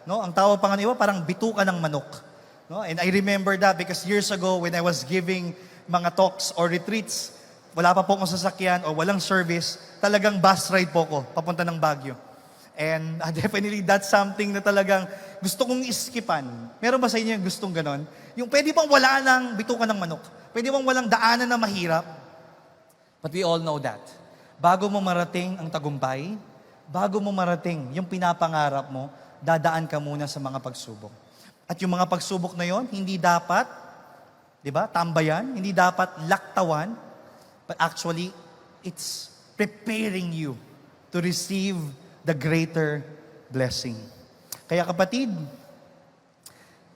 No, ang tawag pa nga iba, parang bituka ng manok. No? And I remember that because years ago when I was giving mga talks or retreats, wala pa po akong sasakyan o walang service, talagang bus ride po ko papunta ng Baguio. And definitely that's something na talagang gusto kong iskipan. Meron ba sa inyo yung gustong ganon? Yung pwede bang wala ng bituka ng manok? Pwede bang walang daanan na mahirap? But we all know that. Bago mo marating ang tagumpay, bago mo marating yung pinapangarap mo, dadaan ka muna sa mga pagsubok. At yung mga pagsubok na yon, hindi dapat, di ba, tambayan, hindi dapat laktawan, but actually, it's preparing you to receive the greater blessing. Kaya kapatid,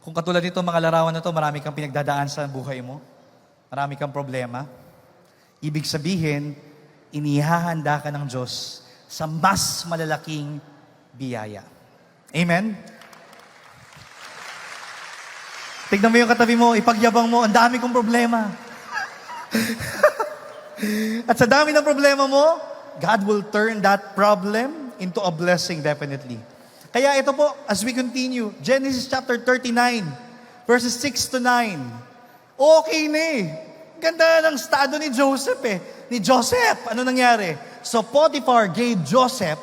kung katulad nito, mga larawan na to, marami kang pinagdadaan sa buhay mo, marami kang problema, ibig sabihin, inihahanda ka ng Diyos sa mas malalaking biyaya. Amen? Tignan mo yung katabi mo, ipagyabang mo, ang dami kong problema. At sa dami ng problema mo, God will turn that problem into a blessing definitely. Kaya ito po, as we continue, Genesis chapter 39, verses 6 to 9. Okay na Ganda ng estado ni Joseph Ni Joseph, ano nangyari? So Potiphar gave Joseph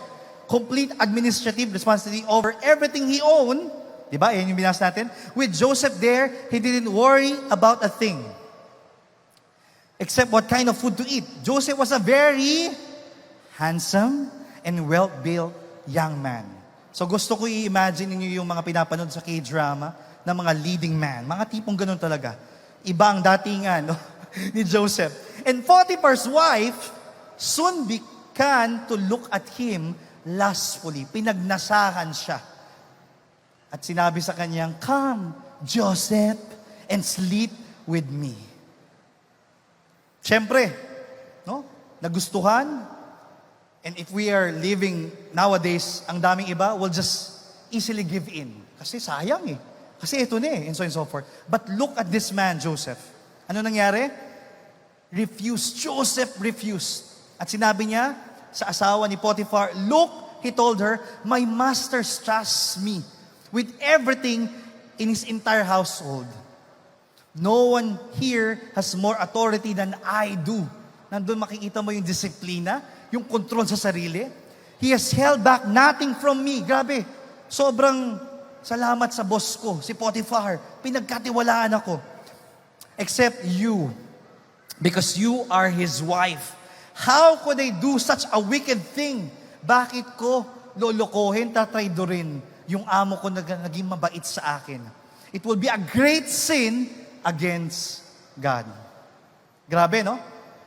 complete administrative responsibility over everything he owned. Diba? Yan yung binasa natin. With Joseph there, he didn't worry about a thing. except what kind of food to eat. Joseph was a very handsome and well-built young man. So gusto ko i-imagine niyo yung mga pinapanood sa K-drama ng mga leading man. Mga tipong ganun talaga. Iba ang datingan ni Joseph. And Potiphar's wife soon began to look at him lustfully. Pinagnasahan siya. At sinabi sa kanyang, "Come, Joseph, and sleep with me." Siyempre, no? Nagustuhan. And if we are living nowadays, ang daming iba will just easily give in. Kasi sayang eh. Kasi ito na and so and so forth. But look at this man, Joseph. Ano nangyari? Refused. Joseph refused. At sinabi niya sa asawa ni Potiphar, "Look," he told her, "my master trusts me with everything in his entire household. No one here has more authority than I do." Nandun makikita mo yung disiplina, yung control sa sarili. "He has held back nothing from me." Grabe, sobrang salamat sa boss ko, si Potiphar. Pinagkatiwalaan ako. "Except you, because you are his wife. How could I do such a wicked thing?" Bakit ko lolokohin, tatraydorin yung amo ko na naging mabait sa akin? It will be a great sin against God. Grabe, no?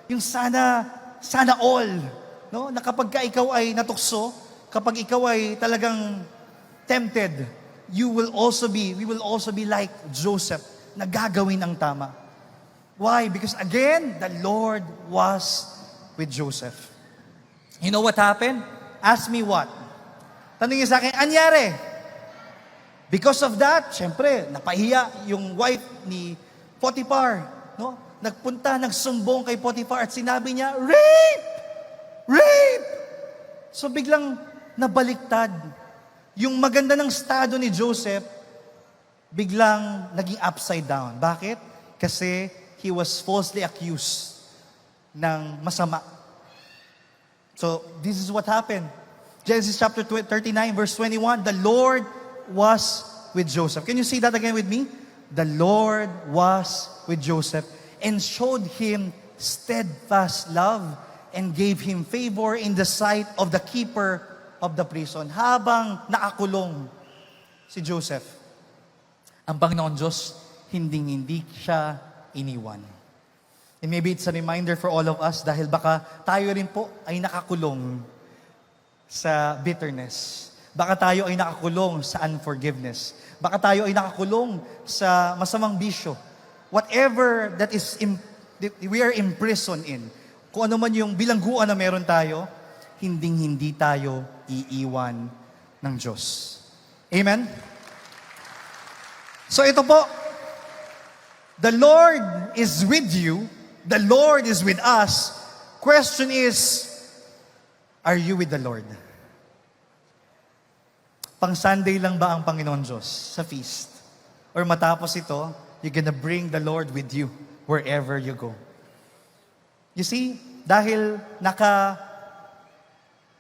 Yung sana all, no? Na kapag ka ikaw ay natukso, kapag ikaw ay talagang tempted, we will also be like Joseph, na gagawin ang tama. Why? Because again, the Lord was with Joseph. You know what happened? Ask me what? Tanong niya sa akin, anyari? Because of that, syempre, napahiya yung wife ni Potiphar, no? Nagpunta, nagsumbong kay Potiphar at sinabi niya, "Rape! Rape!" So biglang nabaliktad. Yung maganda ng estado ni Joseph, biglang naging upside down. Bakit? Kasi he was falsely accused ng masama. So, this is what happened. Genesis chapter 39, verse 21, the Lord was with Joseph. Can you see that again with me? The Lord was with Joseph and showed him steadfast love and gave him favor in the sight of the keeper of the prison. Habang nakakulong si Joseph, ang Panginoon Diyos, hindi siya iniwan. And maybe it's a reminder for all of us dahil baka tayo rin po ay nakakulong sa bitterness. Baka tayo ay nakakulong sa unforgiveness. Baka tayo ay nakakulong sa masamang bisyo. Whatever that is we are imprisoned in. Kung ano man yung bilangguan na meron tayo, hindi tayo iiwan ng Diyos. Amen? So ito po, the Lord is with you. The Lord is with us. Question is, are you with the Lord? Pang Sunday lang ba ang Panginoon Diyos sa feast? Or matapos ito, you're gonna bring the Lord with you wherever you go. You see, dahil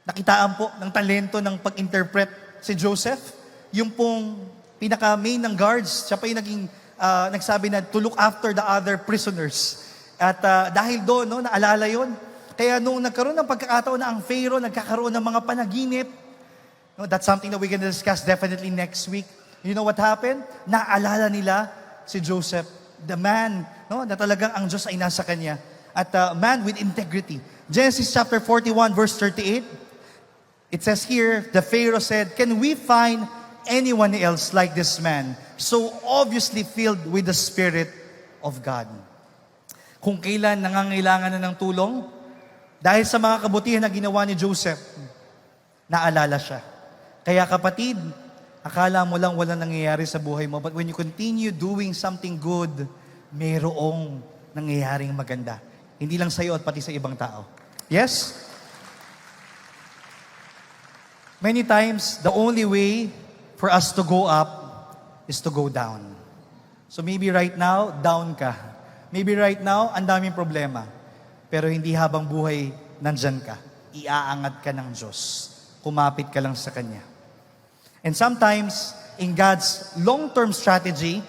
nakitaan po ng talento ng pag-interpret si Joseph, yung pong pinaka-main ng guards, siya pa yung nagsabi na to look after the other prisoners. At dahil doon, no, naalala yun. Kaya nung nagkaroon ng pagkakataon na ang Pharaoh, nagkakaroon ng mga panaginip, no, that's something that we can discuss definitely next week. You know what happened? Naalala nila si Joseph, the man, no, na talagang ang Diyos ay nasa kanya. At man with integrity. Genesis chapter 41, verse 38, it says here, the Pharaoh said, "Can we find anyone else like this man, so obviously filled with the Spirit of God?" Kung kailan nangangailangan na ng tulong, dahil sa mga kabutihan na ginawa ni Joseph, naalala siya. Kaya kapatid, akala mo lang walang nangyayari sa buhay mo, but when you continue doing something good, mayroong nangyayaring maganda. Hindi lang sa iyo at pati sa ibang tao. Yes? Many times, the only way for us to go up is to go down. So maybe right now, down ka. Maybe right now, ang daming problema. Pero hindi habang buhay, nandyan ka. Iaangat ka ng Diyos. Kumapit ka lang sa Kanya. And sometimes, in God's long-term strategy,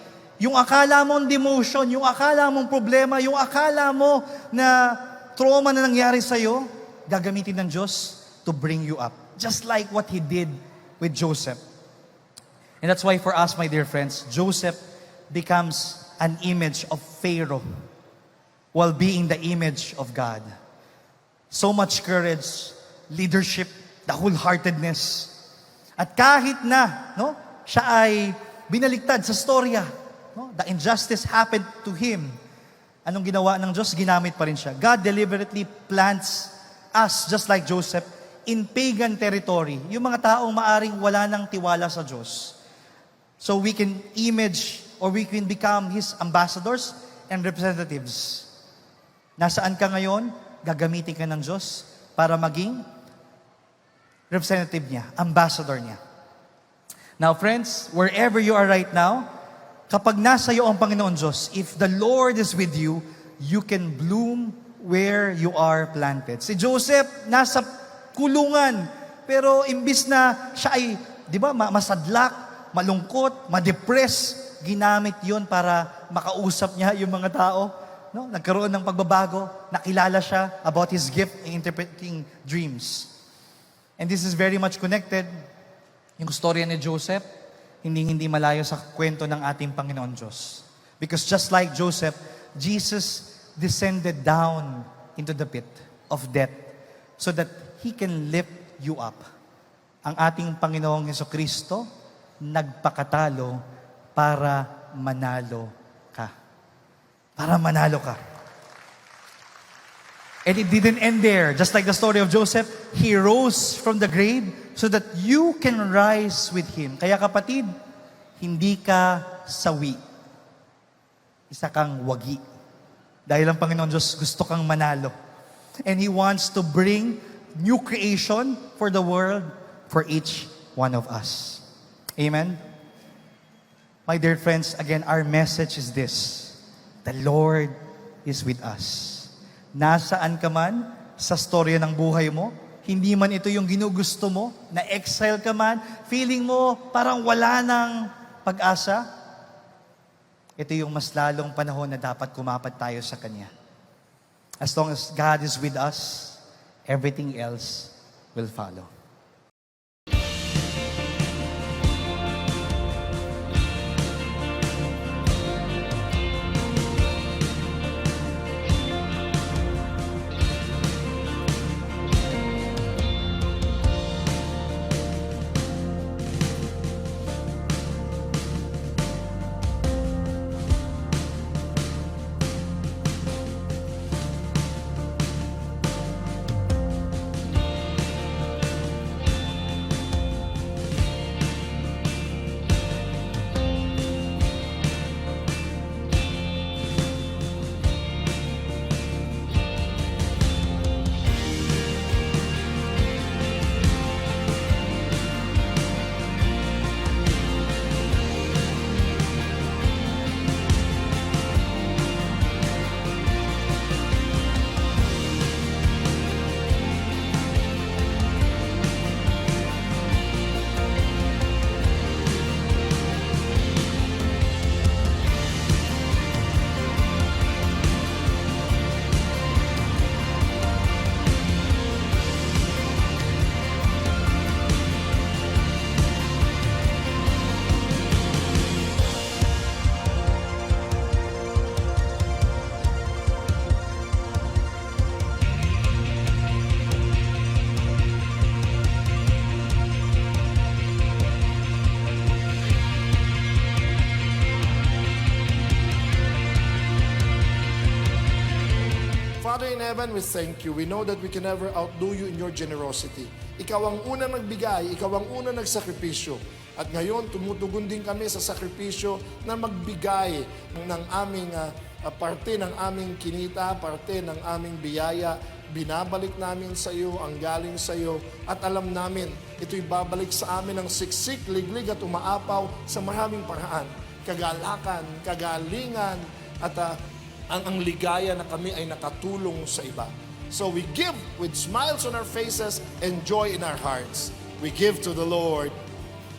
Yung akala mong demotion, yung akala mong problema, yung akala mo na trauma na nangyari sa'yo, gagamitin ng Diyos to bring you up. Just like what He did with Joseph. And that's why for us, my dear friends, Joseph becomes an image of Pharaoh while being the image of God. So much courage, leadership, the wholeheartedness. At kahit na siya ay binaliktad sa storya, the injustice happened to him, anong ginawa ng Diyos? Ginamit pa rin siya. God deliberately plants us, just like Joseph, in pagan territory. Yung mga taong maaring wala ng tiwala sa Diyos. So we can image or we can become His ambassadors and representatives. Nasaan ka ngayon? Gagamitin ka ng Diyos para maging representative niya, ambassador niya. Now friends, wherever you are right now, kapag nasa iyo ang Panginoon Diyos, if the Lord is with you, you can bloom where you are planted. Si Joseph, nasa kulungan, pero imbis na siya ay, masadlak, malungkot, ma-depress, ginamit yon para makausap niya yung mga tao. Nagkaroon ng pagbabago, nakilala siya about his gift in interpreting dreams. And this is very much connected, yung storya ni Joseph, hindi malayo sa kwento ng ating Panginoon Diyos. Because just like Joseph, Jesus descended down into the pit of death so that He can lift you up. Ang ating Panginoong Jesucristo, nagpakatalo para manalo ka. Para manalo ka. And it didn't end there. Just like the story of Joseph, he rose from the grave so that you can rise with him. Kaya kapatid, hindi ka sawi. Isa kang wagi. Dahil ang Panginoon Diyos gusto kang manalo. And He wants to bring new creation for the world, for each one of us. Amen? My dear friends, again, our message is this. The Lord is with us. Nasaan ka man sa storya ng buhay mo, hindi man ito yung ginugusto mo, na-exile ka man, feeling mo parang wala ng pag-asa, ito yung mas lalong panahon na dapat kumapit tayo sa Kanya. As long as God is with us, everything else will follow. Father in heaven, we thank you. We know that we can never outdo you in your generosity. Ikaw ang unang nagbigay, ikaw ang unang nagsakripisyo. At ngayon, tumutugon din kami sa sakripisyo na magbigay ng aming parte ng aming kinita, parte ng aming biyaya. Binabalik namin sa iyo ang galing sa iyo at alam namin ito'y babalik sa amin ng siksik, liglig at umaapaw sa maraming paraan. Kagalakan, kagalingan at ang ligaya na kami ay nakatulong sa iba. So we give with smiles on our faces and joy in our hearts. We give to the Lord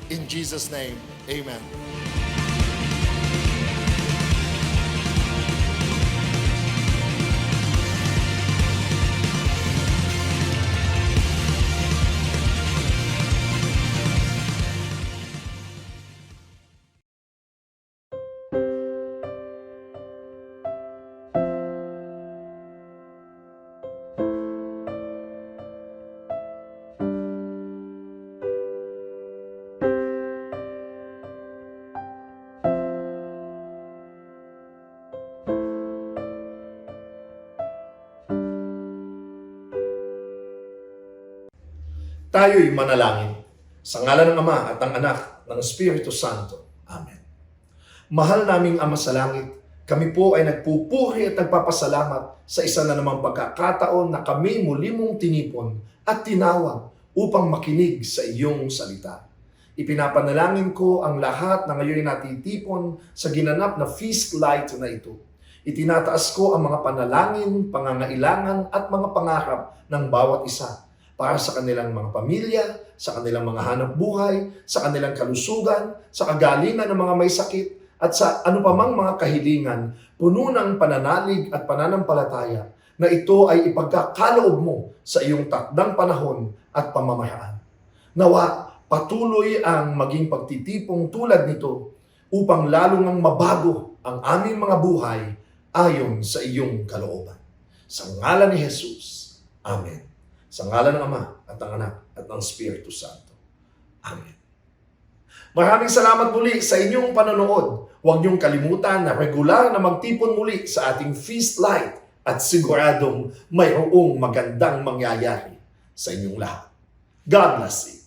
in Jesus' name. Amen. Tayo'y manalangin. Sa ngalan ng Ama at ng Anak, ng Espiritu Santo. Amen. Mahal naming Ama sa Langit, kami po ay nagpupuri at nagpapasalamat sa isa na namang pagkakataon na kami muli mong tinipon at tinawag upang makinig sa iyong salita. Ipinapanalangin ko ang lahat na ngayon natitipon sa ginanap na feast light na ito. Itinataas ko ang mga panalangin, pangangailangan at mga pangarap ng bawat isa para sa kanilang mga pamilya, sa kanilang mga hanap buhay, sa kanilang kalusugan, sa kagalingan ng mga may sakit, at sa anupamang mga kahilingan, puno ng pananalig at pananampalataya na ito ay ipagkakaloob mo sa iyong takdang panahon at pamamaraan. Nawa, patuloy ang maging pagtitipong tulad nito upang lalong ang mabago ang aming mga buhay ayon sa iyong kalooban. Sa ngalan ni Jesus. Amen. Sa ngalan ng Ama at ng Anak at ng Espiritu Santo. Amen. Maraming salamat muli sa inyong panonood. Huwag niyong kalimutan na regular na magtipon muli sa ating feast light at siguradong mayroong magandang mangyayari sa inyong lahat. God bless you.